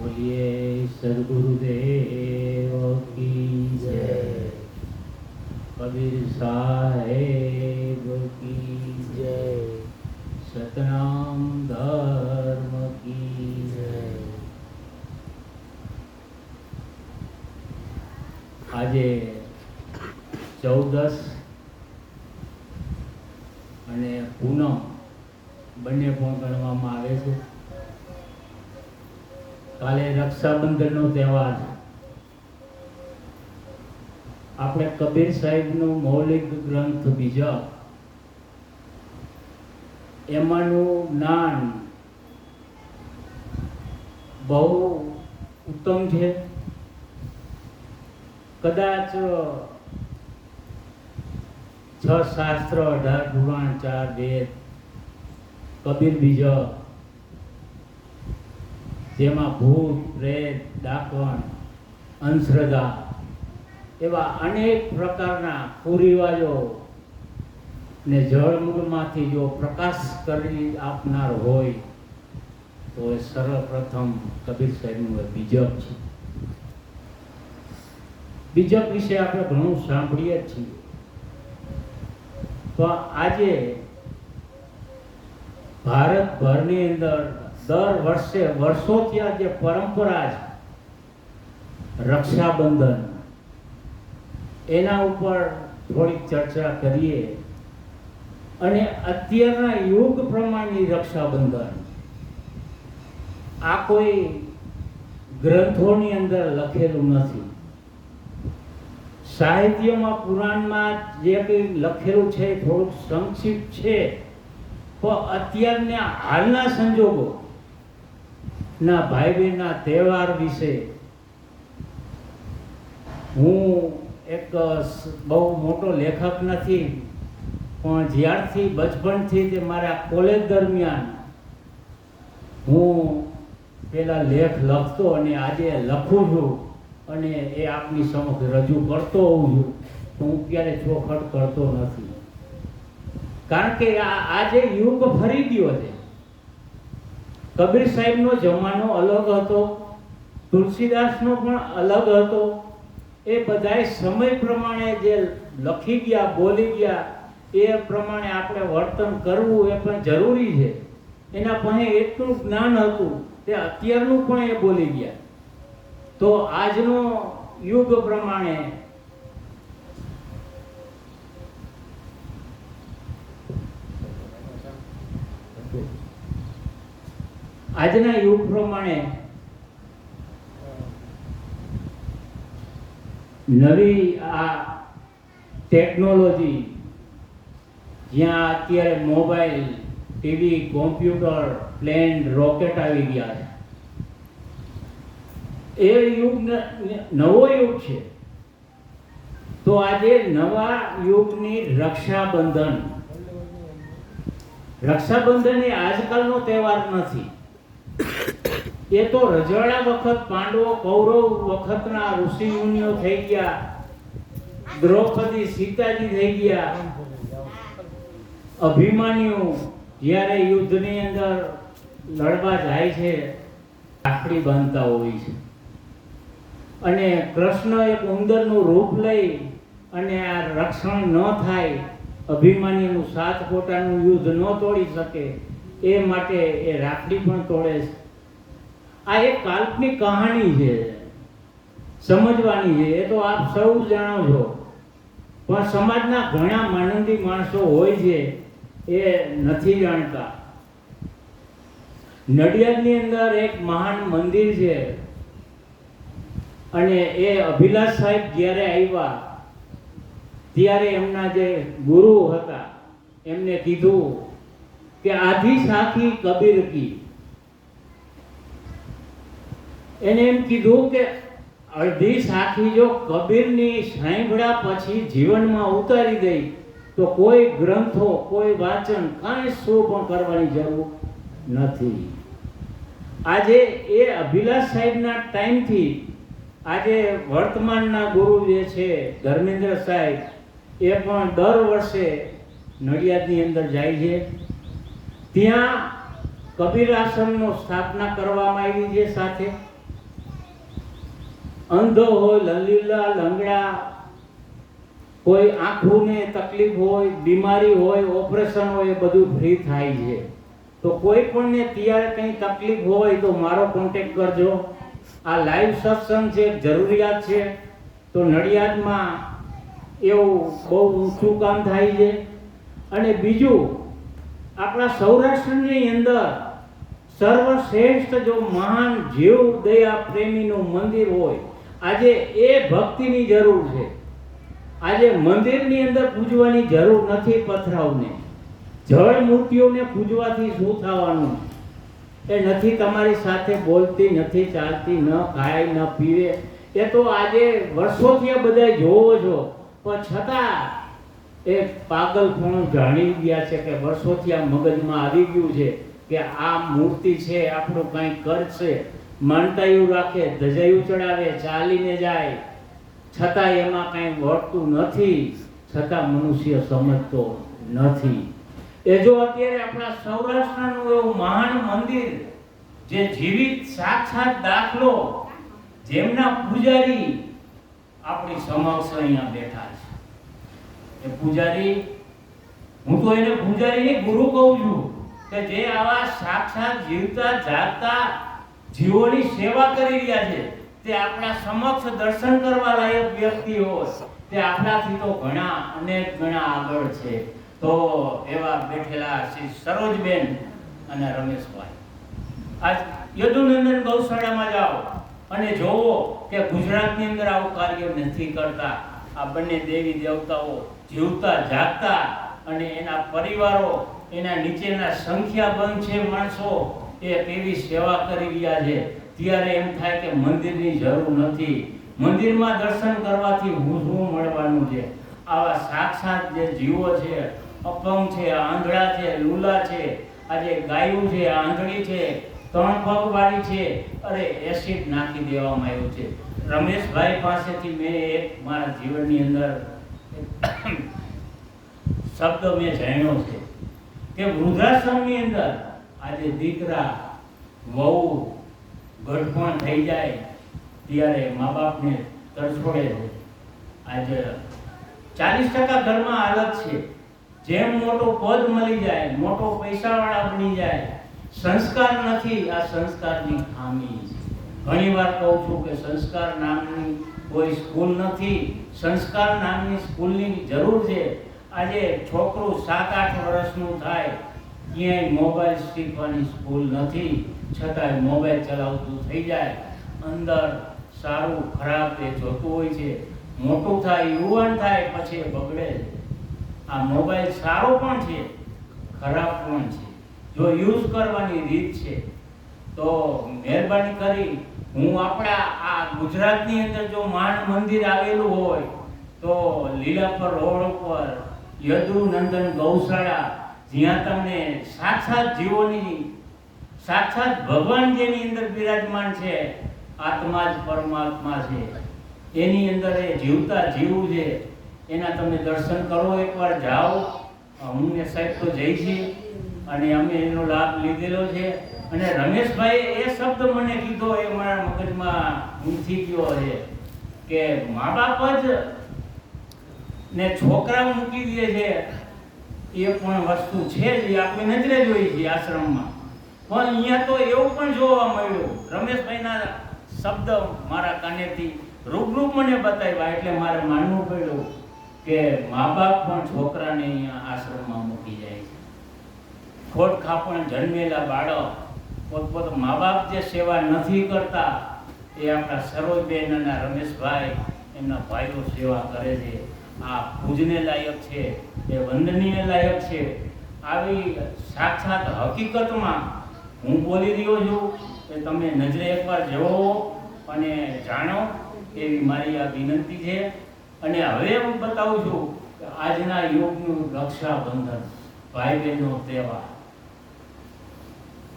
बोलिए सदगुरुदेव की जय, कबीर साहेब की जय, सतनाम धर्म की जय। આજે 14 અને પૂનમ બંને પણ ગણવામાં આવે છે। કાલે રક્ષાબંધનનો તહેવાર છે। આપણે કબીર સાહેબનું મૌલિક ગ્રંથ બીજા એમાંનું જ્ઞાન બહુ ઉત્તમ છે। કદાચ 6 શાસ્ત્ર 18 પુરાણ 4 વેદ કબીર બીજા જેમાં ભૂત પ્રેત ડાકણ અંધશ્રદ્ધા એવા અનેક પ્રકારના કુરિવાજો ને જળમૂળમાંથી જો પ્રકાશ કરી આપનાર હોય તો એ સર્વપ્રથમ કબીર સાહેબનું બીજક છે। બીજક વિશે આપણે ઘણું સાંભળીએ જ છીએ, તો આજે ભારતભરની અંદર દર વર્ષે વર્ષોથી આ જે પરંપરા છે રક્ષાબંધન, એના ઉપર થોડીક ચર્ચા કરીએ। અને અત્યારના યુગ પ્રમાણેની રક્ષાબંધન આ કોઈ ગ્રંથોની અંદર લખેલું નથી। સાહિત્યમાં પુરાણમાં જે કંઈ લખેલું છે એ થોડુંક સંક્ષિપ્ત છે, પણ અત્યારના હાલના સંજોગો ના ભાઈ બહેનના તહેવાર વિશે હું એક બહુ મોટો લેખક નથી, પણ જ્યારથી બચપણથી તે મારા કોલેજ દરમિયાન હું પેલા લેખ લખતો અને આજે લખું છું અને એ આપની સમક્ષ રજૂ કરતો હોઉં છું, તો હું ક્યારે ચોખટ કરતો નથી। કારણ કે આજે યુગ ફરી ગયો છે। કબીર સાહેબનો જમાનો અલગ હતો, તુલસીદાસનો પણ અલગ હતો। એ બધાય સમય પ્રમાણે જે લખી ગયા બોલી ગયા એ પ્રમાણે આપણે વર્તન કરવું એ પણ જરૂરી છે। એના પાસે એટલું જ્ઞાન હતું તે અત્યારનું પણ એ બોલી ગયા, તો આજનો યુગ પ્રમાણે આજના યુગ પ્રમાણે નવી આ ટેકનોલોજી, જ્યાં અત્યારે mobile, TV, computer, plane, rocket આવી ગયા છે, એ યુગ નવો યુગ છે। તો આજે નવા યુગની રક્ષાબંધન એ આજકાલનો તહેવાર નથી। એ તો રજવાડા વખત પાંડવો કૌરવ વખતના ઋષિ મુનિઓ થઈ ગયા, દ્રૌપદી સીતાજી થઈ ગયા, અભિમાન્યુ જ્યારે યુદ્ધની અંદર લડવા જાય છે રાખડી બાંધતા હોય છે, અને કૃષ્ણ એક ઉંદરનું રૂપ લઈ અને આ રક્ષણ ન થાય, અભિમાન્યુનું 7 કોટાનું યુદ્ધ ન તોડી શકે એ માટે એ રાખડી પણ તોડે છે। આ એક કાલ્પનિક કહાણી છે, સમજવાની છે। એ તો આપ સૌ જાણો છો, પણ સમાજના ઘણા માનંદી માણસો હોય છે એ નથી જાણતા। નડિયાદની અંદર એક મહાન મંદિર છે, અને એ અભિલાષ સાહેબ જ્યારે આવ્યા ત્યારે એમના જે ગુરુ હતા એમને કીધું કે આધી સાખી કબીર કી। એને એમ કીધું કે અડધી સાખી જો કબીરની સાંભળ્યા પછી જીવનમાં ઉતારી દઈ તો કોઈ ગ્રંથો, કોઈ વાંચન, કાંઈ શું પણ કરવાની જરૂર નથી। આજે એ અભિલાષ સાહેબના ટાઈમથી આજે વર્તમાનના ગુરુ જે છે ધર્મેન્દ્ર સાહેબ, એ પણ દર વર્ષે નડિયાદની અંદર જાય છે। ત્યાં કબીર આશ્રમનો સ્થાપના કરવામાં આવી છે સાથે, અંધો હોય, લલીલા લંગડા, કોઈ આંખોને તકલીફ હોય, બીમારી હોય, ઓપરેશન હોય, એ બધું ફ્રી થાય છે. તો કોઈ પણને ત્યારે કંઈ તકલીફ હોય તો મારો કોન્ટેક્ટ કરજો. આ લાઈવ સત્સંગ છે, જરૂરિયાત છે. તો નડિયાદમાં એવું બહુ ઊંચું કામ થાય છે. અને બીજું, આપણા સૌરાષ્ટ્રની અંદર સર્વશ્રેષ્ઠ જો મહાન જીવ દયા પ્રેમીનું મંદિર હોય, આજે એ ભક્તિની જરૂર છે. આજે મંદિરની અંદર પૂજવાની જરૂર નથી. પથરાવને જળ મૂર્તિઓને પૂજવાથી શું થવાનું? એ નથી તમારી સાથે બોલતી, નથી ચાલતી, ન ખાય ન પીવે. એ તો આજે વર્ષોથી બધા જોવો છો, પણ છતાં એ પાગલપણું જાણી ગયા છે કે વર્ષોથી આ મગજમાં આવી ગયું છે કે આ મૂર્તિ છે આપણું કંઈ કરશે. માનતાયું રાખે, ધજાયું ચડાવે, ચાલીને જાય, છતાં એમાં કંઈ વર્તું નથી. છતાં મનુષ્ય સમજતો નથી. એ જો અત્યારે આપણા સૌરાષ્ટ્રનું એવું મહાન મંદિર, જે જીવિત સાક્ષાત દાખલો, જેમના પૂજારી આપણી સમક્ષ અહીંયા બેઠા છે. એ પૂજારી, હું તો એને પૂજારીને ગુરુ કહું છું, કે જે આવા સાક્ષાત જીવતા જાગતા જીવોની સેવા કરી રહ્યા છે, તે આપણા સમક્ષ દર્શન કરવા લાયક વ્યક્તિ હોય, તે આપણાથી તો ઘણા અનેક ગણા આગળ છે. તો એવા બેઠેલા શ્રી સરોજબેન અને રમેશભાઈ, આજ યદુનંદન ગૌશાળામાં જાઓ અને જોવો કે ગુજરાતની અંદર આવું કાર્ય નથી કરતા. આ બંને દેવી દેવતાઓ જીવતા જાગતા, અને એના પરિવારો, એના નીચેના સંખ્યાબંધ છે માણસો, એ કેવી સેવા કરી રહ્યા છે. ત્યારે એમ થાય કે મંદિરની જરૂર નથી. મંદિરમાં દર્શન કરવાથી શું મળવાનું છે? આવા સાક્ષાત જે જીવો છે, અપંગ છે, આંધળા છે, લૂલા છે, આજે ગાયું છે, આંધળી છે, 3 પગવાળી છે, અરે એસિડ નાખી દેવામાં આવ્યું છે. રમેશભાઈ પાસેથી મેં એક મારા જીવનની અંદર શબ્દ મેં જાણ્યો છે કે વૃદ્ધાશ્રમની અંદર આજે દીકરા વહુ ગઢપણ થઈ જાય ત્યારે મા બાપને તરછોડે છે. આજે 40% ઘરમાં હાલત છે, જેમ મોટો પદ મળી જાય, મોટો પૈસાવાળા બની જાય, સંસ્કાર નથી. આ સંસ્કારની ખામી છે. ઘણી વાર કહું છું કે સંસ્કાર નામની કોઈ સ્કૂલ નથી. સંસ્કાર નામની સ્કૂલની જરૂર છે. આજે છોકરું 7-8 વર્ષનું થાય, ક્યાંય મોબાઈલ શીખવાની સ્કૂલ નથી, છતાંય મોબાઈલ ચલાવતું થઈ જાય. અંદર સારું ખરાબ એ જોતું હોય છે. મોટું થાય, યુવાન થાય, પછી એ બગડે છે. આ મોબાઈલ સારો પણ છે, ખરાબ પણ છે. જો યુઝ કરવાની રીત છે તો મહેરબાની કરી, હું આપણા આ ગુજરાતની અંદર જો મહાન મંદિર આવેલું હોય તો લીલાપર રોડ ઉપર યદુનંદન ગૌશાળા, જ્યાં તમને સાક્ષાત જીવોની, સાક્ષાત ભગવાન જેની અંદર બિરાજમાન છે, આત્મા જ પરમાત્મા છે, એની અંદર એ જીવતા જીવ છે, એના તમે દર્શન કરો. એકવાર જાઓ. હું ને સાહેબ તો જઈ છીએ અને અમે એનો લાભ લીધેલો છે. અને રમેશભાઈએ એ શબ્દ મને કીધો, એ મારા મગજમાં ઊંચી ગયો છે કે મા બાપ જ ને છોકરા મૂકી દે છે, એ પણ વસ્તુ છે જ, આપણે નજરે જોઈ છે આશ્રમમાં. પણ અહીંયા તો એવું પણ જોવા મળ્યું. રમેશભાઈના શબ્દ મારા કાનેથી રૂબરૂ મને બતાવ્યા, એટલે મારે માનવું પડ્યું કે મા બાપ પણ છોકરાને અહીંયા આશ્રમમાં મૂકી જાય છે. ખોટ ખાપણ જન્મેલા બાળક પોતપોત મા બાપ જે સેવા નથી કરતા, એ આપણા સરોજબેન અને રમેશભાઈ, એમના ભાઈઓ સેવા કરે છે. આ પૂજને લાયક છે, એ વંદનીય લાયક છે. આવી સાક્ષાત હકીકતમાં હું બોલી રહ્યો છું કે તમે નજરે એકવાર જોવો અને જાણો, એવી મારી આ વિનંતી છે. અને હવે હું બતાવું છું કે આજના યુગનું રક્ષાબંધન, ભાઈ બહેનનો તહેવાર,